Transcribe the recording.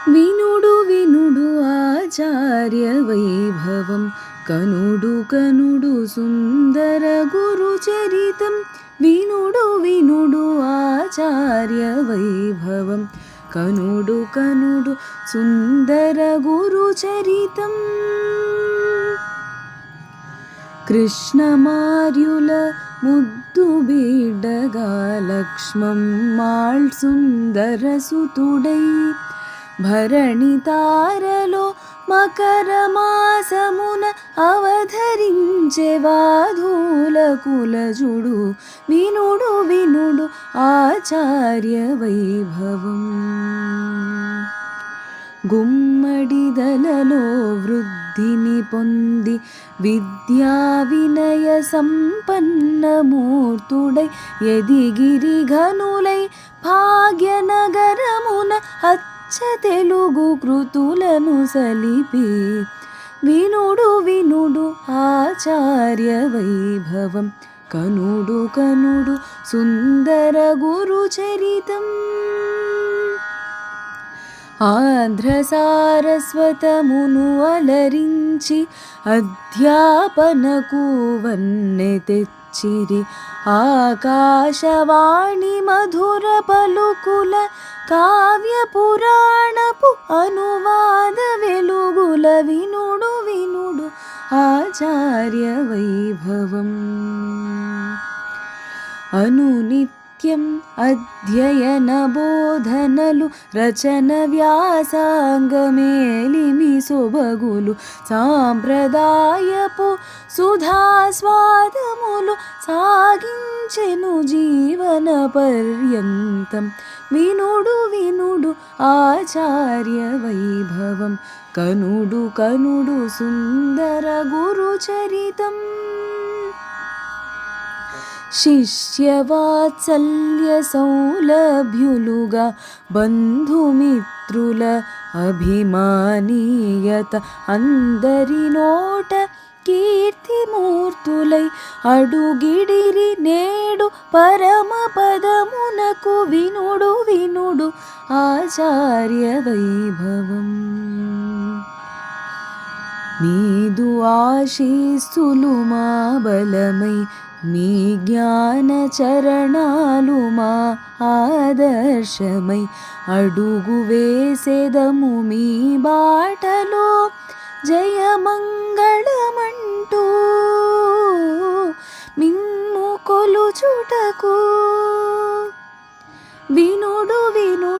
వినుడు వినుడు ఆచార్య వైభవం కనుడు కనుడు సుందర గురు చరితం వినుడు వినుడు ఆచార్య వైభవం కనుడు కనుడు సుందర గురు చరితం కృష్ణమార్యుల ముద్దు బిడ్డగా లక్ష్మమ్మాళ్ సుందర సుతుడై భరణి తారలో మకర మాసమున అవధరించే వాధూల కులజుడు వినుడు వినుడు ఆచార్య వైభవం గుమ్మడిదలలో వృద్ధిని పొంది విద్యా వినయ సంపన్నమూర్తుడై ఎదిగిరి ఘనులై భాగ్యనగరమున అచ్చ తెలుగు కృతులను సలిపి వినుడు వినుడు ఆచార్య వైభవం కనుడు కనుడు సుందర గురు చరితం ఆంధ్ర సారస్వతమును అలరించి అధ్యాపనకు వన్నె తెచ్చిరి ఆకాశవాణి మధుర పలుకుల కావ్య పురాణపు అనువాద వెలుగుల వినుడు వినుడు ఆచార్య వైభవం అనునిత్యం అధ్యయన బోధనలు రచన వ్యాసాంగమేలిమి సొబగులు సాంప్రదాయపు సుధాస్వాదములు సాగించెను జీవన పర్యంతం వినుడు వినుడు ఆచార్య వైభవం కనుడు కనుడు సుందర గురు చరితం శిష్యవాత్సల్య సౌలభ్యులుగా బంధుమిత్రుల అభిమానీయత అందరి నోట కీర్తిమూర్తులై అడుగిడిరి నేడు పరమ పదమునకు వినుడు వినుడు ఆచార్య వైభవం నీదు ఆశీస్సులు మా బలమై నీ జ్ఞాన చరణాలు మా ఆదర్శమై అడుగు వేసెదము మీ బాటలో జయమంగళమంటూ మిమ్ము కొలుచుటకు వినుడు విను